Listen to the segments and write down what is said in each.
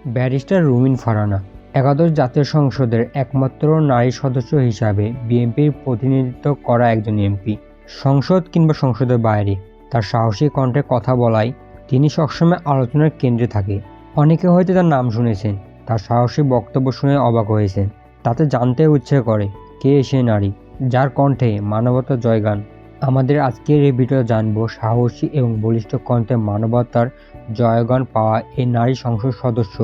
Barrister রুমিন ফারহানা একাদশ জাতীয় সংসদের একমাত্র নারী সদস্য হিসাবে বিএনপির প্রতিনিধিত্ব করা একজন এমপি। সংসদ কিংবা সংসদের বাইরে তার সাহসী কণ্ঠে কথা বলায় তিনি সবসময় আলোচনার কেন্দ্রে থাকে। অনেকে হয়তো তার নাম শুনেছেন, তার সাহসী বক্তব্য শুনে অবাক হয়েছেন। তাতে জানতে ইচ্ছে করে কে সে নারী যার কণ্ঠে মানবতার জয়গান। আমাদের আজকের এই ভিডিও জানবো সাহসী এবং বলিষ্ঠ কণ্ঠে মানবতার জয়গান পাওয়া এই নারী সংসদ সদস্য,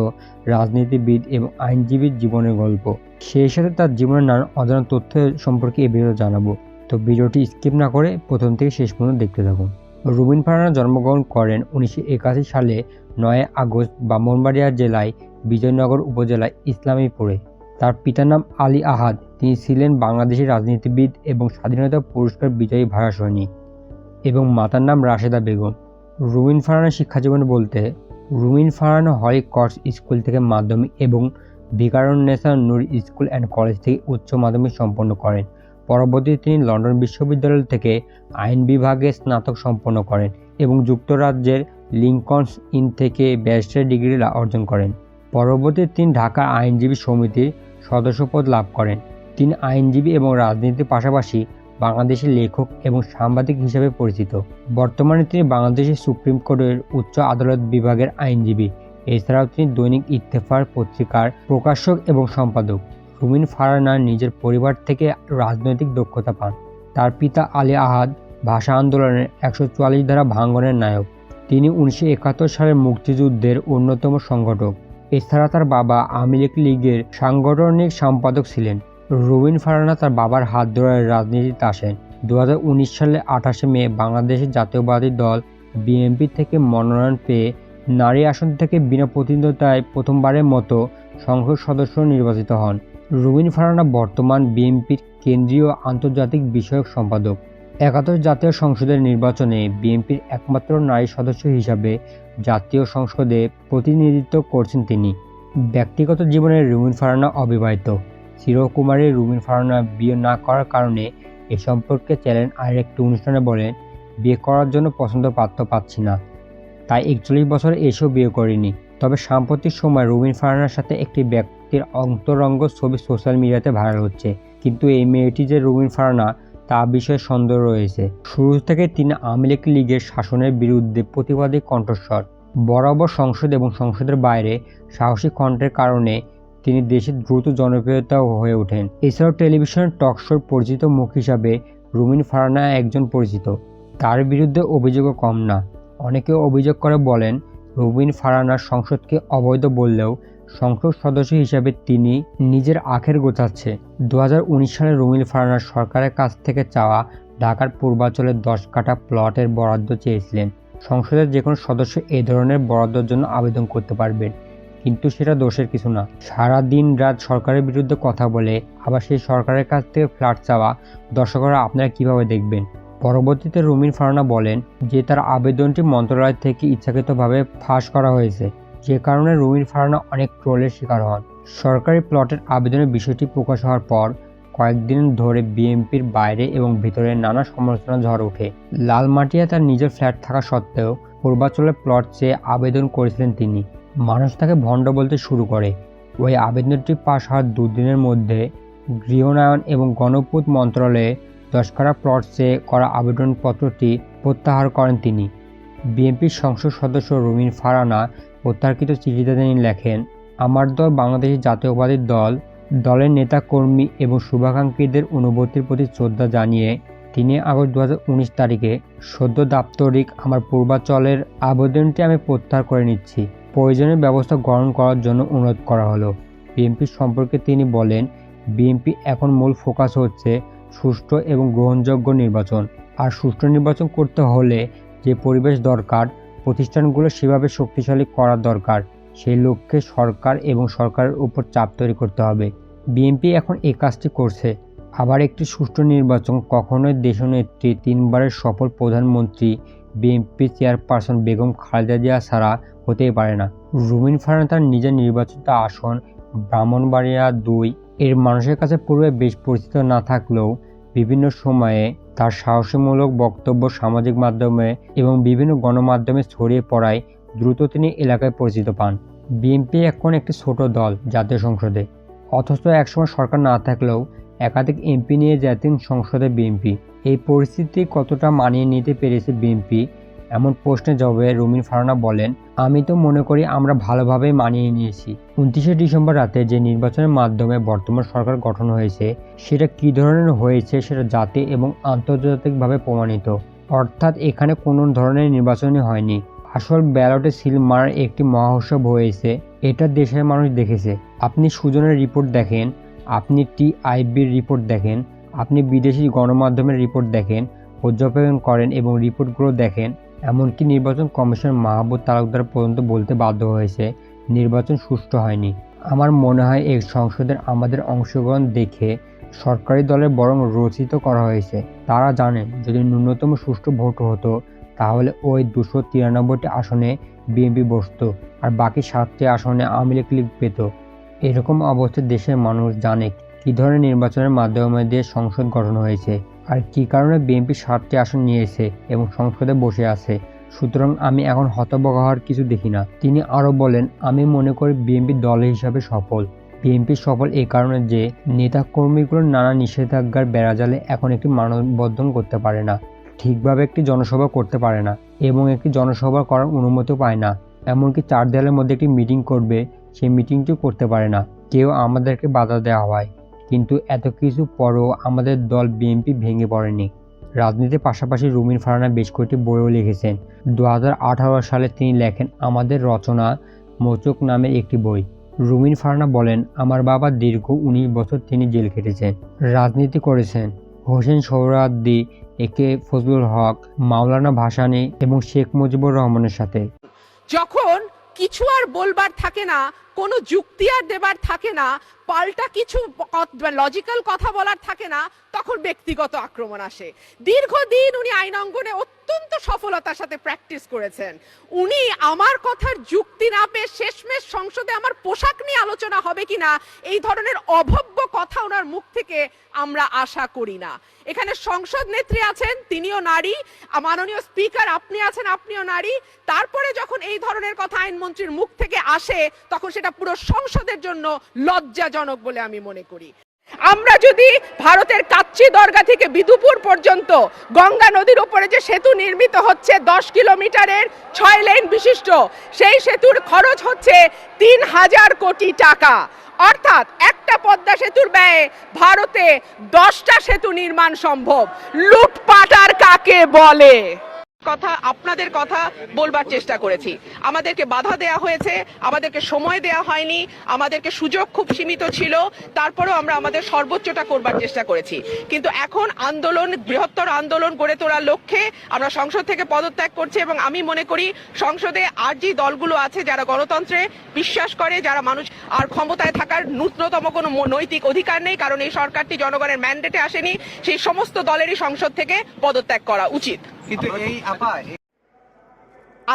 রাজনীতিবিদ এবং আইনজীবীর জীবনের গল্প। সেই সাথে তার জীবনের নানান অজানা তথ্য সম্পর্কে এই ভিডিও জানাবো। তো ভিডিওটি স্কিপ না করে প্রথম থেকে শেষ পর্যন্ত দেখতে থাকুন। রুমিন ফারহানা জন্মগ্রহণ করেন 1981 সালে 9 আগস্ট ব্রাহ্মণবাড়িয়া জেলায় বিজয়নগর উপজেলায় ইসলামীপুরে। তার পিতার নাম আলী আহাদ। তিনি ছিলেন বাংলাদেশি রাজনীতিবিদ এবং স্বাধীনতা পুরস্কার বিজয়ী ভাষা সৈনিক, এবং মাতার নাম রাশেদা বেগম। রুমিন ফারহানা শিক্ষাজীবন বলতে, রুমিন ফারহানা হলি ক্রস স্কুল থেকে মাধ্যমিক এবং ভিকারুন্নেসা নূর স্কুল অ্যান্ড কলেজ থেকে উচ্চ মাধ্যমিক সম্পন্ন করেন। পরবর্তীতে তিনি লন্ডন বিশ্ববিদ্যালয় থেকে আইন বিভাগে স্নাতক সম্পন্ন করেন এবং যুক্তরাজ্যের লিঙ্কনস ইন থেকে ব্যারিস্টারি ডিগ্রি অর্জন করেন। পরবর্তীতে তিনি ঢাকা আইনজীবী সমিতির সদস্যপদ লাভ করেন। তিনি আইনজীবী এবং রাজনীতির পাশাপাশি বাংলাদেশের লেখক এবং সাংবাদিক হিসেবে পরিচিত। বর্তমানে তিনি বাংলাদেশের সুপ্রিম কোর্টের উচ্চ আদালত বিভাগের আইনজীবী। এছাড়াও তিনি দৈনিক ইত্তেফাক পত্রিকার প্রকাশক এবং সম্পাদক। রুমিন ফারহানা নিজের পরিবার থেকে রাজনৈতিক দক্ষতা পান। তার পিতা আলী আহাদ ভাষা আন্দোলনের 144 ধারা ভাঙনের নায়ক। তিনি 1971 সালের মুক্তিযুদ্ধের অন্যতম সংগঠক। এছাড়া তার বাবা আওয়ামী লীগের সাংগঠনিক সম্পাদক ছিলেন। রুমিন ফারহানা তার বাবার হাত ধরে রাজনীতিতে আসেন। 2019 সালের 28 মে বাংলাদেশের জাতীয়তাবাদী দল বিএনপি থেকে মনোনয়ন পেয়ে নারী আসন থেকে বিনা প্রতিদ্বন্দ্বিতায় প্রথমবারের মতো সংসদ সদস্য নির্বাচিত হন। রুমিন ফারহানা বর্তমান বিএনপির কেন্দ্রীয় আন্তর্জাতিক বিষয়ক সম্পাদক। একাদশ জাতীয় সংসদের নির্বাচনে বিএনপির একমাত্র নারী সদস্য হিসাবে জাতীয় সংসদে প্রতিনিধিত্ব করছেন তিনি। ব্যক্তিগত জীবনে রুমিন ফারহানা অবিবাহিত। চিরকুমারী রুমিন ফারহানা বিয়ে না করার কারণে এ সম্পর্কে চ্যানেল আর একটি অনুষ্ঠানে বলেন, বিয়ে করার জন্য পছন্দ পাত্র পাচ্ছি না, তাই 41 বছর এসেও বিয়ে করিনি। তবে সাম্প্রতিক সময় রুমিন ফারহানার সাথে একটি ব্যক্তির অন্তরঙ্গ ছবি সোশ্যাল মিডিয়াতে ভাইরাল হচ্ছে, কিন্তু এই মেয়েটি যে রুমিন ফারহানা তা বিষয়ে সন্দেহ রয়েছে। শুরু থেকে তিনি আওয়ামী লীগের শাসনের বিরুদ্ধে প্রতিবাদী কণ্ঠস্বর। বরাবর সংসদ এবং সংসদের বাইরে সাহসী কণ্ঠের কারণে তিনি দেশে দ্রুত জনপ্রিয়তা হয়ে ওঠেন। এছাড়াও টেলিভিশনের টক শোর পরিচিত মুখ হিসাবে রুমিন ফারহানা একজন পরিচিত। তার বিরুদ্ধে অভিযোগও কম না। অনেকে অভিযোগ করে বলেন, রুমিন ফারহানা সংসদকে অবৈধ বললেও সংসদ সদস্য হিসাবে তিনি নিজের আখের গোছাচ্ছে। 2019 সালে রুমিন ফারহানা সরকারের কাছ থেকে চাওয়া ঢাকার পূর্বাঞ্চলের 10 কাঠা প্লটের বরাদ্দ চেয়েছিলেন। সংসদের যে কোনো সদস্য এই ধরনের বরাদ্দের জন্য আবেদন করতে পারবেন, কিন্তু সেটা দোষের কিছু না। সারা দিন রাত সরকারের বিরুদ্ধে কথা বলে আবার সেই সরকারের কাছ থেকে ফ্ল্যাট চাওয়া দর্শকরা আপনারা কিভাবে দেখবেন? পরবর্তীতে রুমিন ফারহানা বলেন যে তার আবেদনটি মন্ত্রণালয় থেকে ইচ্ছাকৃতভাবে ফাঁস করা হয়েছে, যে কারণে রুমিন ফারহানা অনেক ট্রোলের শিকার হন। সরকারি প্লটের আবেদনের বিষয়টি প্রকাশ হওয়ার পর কয়েকদিন ধরে বিএনপির বাইরে এবং ভিতরে নানা সমালোচনা ঝড় ওঠে। লালমাটিয়া তার নিজের ফ্ল্যাট থাকা সত্ত্বেও পূর্বাঞ্চলের প্লট চেয়ে আবেদন করেছিলেন তিনি। মানুষ তাকে ভণ্ড বলতে শুরু করে। ওই আবেদনটি পাশ হওয়ার দুদিনের মধ্যে গৃহায়ন এবং গণপূর্ত মন্ত্রণালয়ে 10 কাঠা প্লট চেয়ে করা আবেদনপত্রটি প্রত্যাহার করেন তিনি। বিএনপির সংসদ সদস্য রুমিন ফারহানা প্রত্যাহারকৃত চিঠিতে তিনি লেখেন, আমার দল বাংলাদেশ জাতীয়তাবাদী দলের নেতা কর্মী এবং শুভাকাঙ্ক্ষীদের অনুভূতির প্রতি শ্রদ্ধা জানিয়ে 3 আগস্ট 2019 তারিখে সদ্য দাপ্তরিক আমার পূর্বাঞ্চলের আবেদনটি আমি প্রত্যাহার করে নিচ্ছি। প্রয়োজনীয় ব্যবস্থা গ্রহণ করার জন্য অনুরোধ করা হলো। বিএনপি সম্পর্কে তিনি বলেন, বিএনপি এখন মূল ফোকাস হচ্ছে সুষ্ঠু এবং গ্রহণযোগ্য নির্বাচন। আর সুষ্ঠু নির্বাচন করতে হলে যে পরিবেশ দরকার, প্রতিষ্ঠানগুলো সেভাবে শক্তিশালী করা দরকার। সেই লক্ষ্যে সরকার এবং সরকারের উপর চাপ তৈরি করতে হবে। বিএনপি এখন এই কাজটি করছে। আবার একটি সুষ্ঠু নির্বাচন কখনোই দেশনেত্রী 3 বারের সফল প্রধানমন্ত্রী বিএনপি চেয়ারপারসন বেগম খালেদা জিয়া ছাড়া হতেই পারে না। রুমিন ফারহানা তার নিজের নির্বাচিত আসন ব্রাহ্মণবাড়িয়া 2 এর মানুষের কাছে পূর্বে বেশ পরিচিত না থাকলেও বিভিন্ন সময়ে তার সাহসীমূলক বক্তব্য সামাজিক মাধ্যমে এবং বিভিন্ন গণমাধ্যমে ছড়িয়ে পড়ায় দ্রুত তিনি এলাকায় পরিচিত পান। বিএনপি এখন একটি ছোট দল জাতীয় সংসদে, অথচ একসময় সরকার না থাকলেও একাধিক এমপি নিয়ে যেতেন সংসদে বিএনপি। এই পরিস্থিতি কতটা মানিয়ে নিতে পেরেছে বিএনপি, এমন প্রশ্নের জবাবে রুমিন ফারহানা বলেন, আমি তো মনে করি আমরা ভালোভাবে মানিয়ে নিয়েছি। 29শে ডিসেম্বর রাতে যে নির্বাচনের মাধ্যমে বর্তমান সরকার গঠন হয়েছে সেটা কী ধরনের হয়েছে সেটা জাতীয় এবং আন্তর্জাতিকভাবে প্রমাণিত। অর্থাৎ এখানে কোনো ধরনের নির্বাচনই হয়নি, আসল ব্যালটে সিল মারার একটি মহোৎসব হয়েছে। এটা দেশের মানুষ দেখেছে। আপনি সুজনের রিপোর্ট দেখেন, আপনি টিআইবির রিপোর্ট দেখেন, আপনি বিদেশি গণমাধ্যমের রিপোর্ট দেখেন, পর্যবেক্ষণ করেন এবং রিপোর্টগুলো দেখেন। এমনকি নির্বাচন কমিশন মাহবুব তালুকদার পর্যন্ত বলতে বাধ্য হয়েছে নির্বাচন সুষ্ঠু হয়নি। আমার মনে হয় এই সংসদের আমাদের অংশগ্রহণ দেখে সরকারি দলের বরং রচিত করা হয়েছে। তারা জানেন যদি ন্যূনতম সুষ্ঠু ভোট হতো তাহলে ওই 293টি আসনে বিএনপি বসত আর বাকি 7টি আসনে আওয়ামী লীগ পেত। এরকম অবস্থায় দেশের মানুষ জানে কী ধরনের নির্বাচনের মাধ্যমে দিয়ে সংসদ গঠন হয়েছে আর কী কারণে বিএনপি 7টি আসন নিয়েছে এবং সংসদে বসে আছে। সুতরাং আমি এখন হতভম্ব হওয়ার কিছু দেখি না। তিনি আরও বলেন, আমি মনে করি বিএনপি দল হিসাবে সফল। বিএনপি সফল এই কারণে যে নেতাকর্মীগুলোর নানা নিষেধাজ্ঞার বেড়াজালে এখন একটি মানববন্ধন করতে পারে না, ঠিকভাবে একটি জনসভা করতে পারে না এবং একটি জনসভা করার অনুমতিও পায় না। এমনকি 4 দেয়ালের মধ্যে একটি মিটিং করবে, সেই মিটিংটিও করতে পারে না, কেউ আমাদেরকে বাধা দেওয়া হয়। কিন্তু এত কিছু পরও আমাদের দল বিএনপি ভেঙে পড়েনি। রাজনীতির পাশাপাশি রুমিন ফারহানা বেশ কয়েকটি বইও লিখেছেন। 2018 সালে তিনি লেখেন আমাদের রচনা মোচক নামের একটি বই। রুমিন ফারহানা বলেন, আমার বাবা দীর্ঘ 19 বছর তিনি জেল খেটেছেন, রাজনীতি করেছেন। হোসেন সোহরাওয়ার্দী, একে ফজলুল হক, মাওলানা ভাসানী এবং শেখ মুজিবুর রহমানের সাথে। যখন কিছু আর বলবার থাকে না, কোনো যুক্তি আর দেবার থাকে না, পাল্টা কিছু লজিক্যাল কথা বলার থাকে না, তখন ব্যক্তিগত আক্রমণ আসে। দীর্ঘদিন উনি আইন অঙ্গনে অত্যন্ত সফলতার সাথে প্র্যাকটিস করেছেন। উনি আমার কথার যুক্তি না পেয়ে শেষমেশ সংসদে আমার পোশাক নিয়ে আলোচনা হবে কিনা এই ধরনের অভব্য কথা ওনার মুখ থেকে আমরা আশা করি না। এখানে সংসদ নেত্রী আছেন, তিনিও নারী, মাননীয় স্পিকার আপনি আছেন, আপনিও নারী। তারপরে যখন এই ধরনের কথা আইনমন্ত্রীর মুখ থেকে আসে তখন সেটা পুরো সংসদের জন্য লজ্জাজনক বলে আমি মনে করি। আমরা যদি ভারতের কাচ্চি দরগা থেকে বিদুপুর পর্যন্ত গঙ্গা নদীর উপরে যে সেতু নির্মিত হচ্ছে 10 কিলোমিটারের 6 লেন বিশিষ্ট, সেই সেতুর খরচ হচ্ছে 3000 কোটি টাকা। অর্থাৎ একটা পদ্মা সেতুর ব্যয়ে ভারতে 10টা সেতু নির্মাণ সম্ভব। লুটপাট আর কাকে বলে? কথা আপনাদের কথা বলবার চেষ্টা করেছি। আমাদেরকে বাধা দেয়া হয়েছে, আমাদেরকে সময় দেয়া হয়নি, আমাদেরকে সুযোগ খুব সীমিত ছিল, তারপরেও আমরা আমাদের সর্বোচ্চটা করবার চেষ্টা করেছি। কিন্তু এখন আন্দোলন, বৃহত্তর আন্দোলন গড়ে তোলার লক্ষ্যে আমরা সংসদ থেকে পদত্যাগ করছি এবং আমি মনে করি সংসদে আর যে দলগুলো আছে যারা গণতন্ত্রে বিশ্বাস করে, যারা মানুষ আর ক্ষমতায় থাকার ন্যূনতম কোনো নৈতিক অধিকার নেই, কারণ এই সরকারটি জনগণের ম্যান্ডেটে আসেনি, সেই সমস্ত দলেরই সংসদ থেকে পদত্যাগ করা উচিত। কিন্তু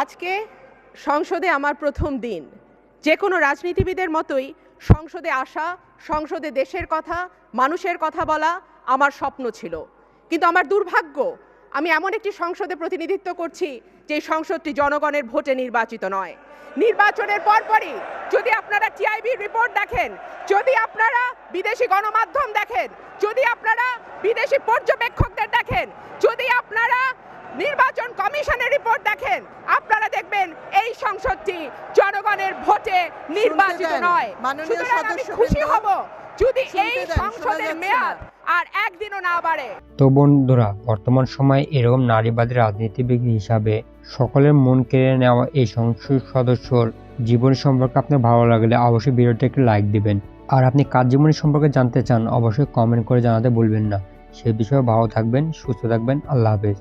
আজকে সংসদে আমার প্রথম দিন। যে কোনো রাজনীতিবিদের মতোই সংসদে আসা, সংসদে দেশের কথা, মানুষের কথা বলা আমার স্বপ্ন ছিল। কিন্তু আমার দুর্ভাগ্য, আমি এমন একটি সংসদে প্রতিনিধিত্ব করছি যে সংসদটি জনগণের ভোটে নির্বাচিত নয়। নির্বাচনের পরপরই যদি আপনারা টিআইবির রিপোর্ট দেখেন, যদি আপনারা বিদেশি গণমাধ্যম দেখেন, যদি আপনারা বিদেশি পর্যবেক্ষকদের দেখেন, যদি আপনারা নির্বাচন কমিশনের রিপোর্ট দেখেন, আপনারা দেখবেন এই সংসদটি জনগণের ভোটে নির্বাচিত নয়। সুতরাং আমি খুশি হব যদি এই সংসদের মেয়াদ আর একদিনও না বাড়ে। তো বন্ধুরা, বর্তমান সময়ে এরকম নারীবাদী রাজনীতিবিদ হিসাবে সকলের মন কেড়ে নেওয়া এই সংসদ সদস্যর জীবন সম্পর্কে আপনার ভালো লাগলে অবশ্যই ভিডিওটি একটি লাইক দিবেন। আর আপনি কার জীবনী সম্পর্কে জানতে চান অবশ্যই কমেন্ট করে জানাতে ভুলবেন না। সে বিষয়ে ভালো থাকবেন, সুস্থ থাকবেন। আল্লাহ হাফেজ।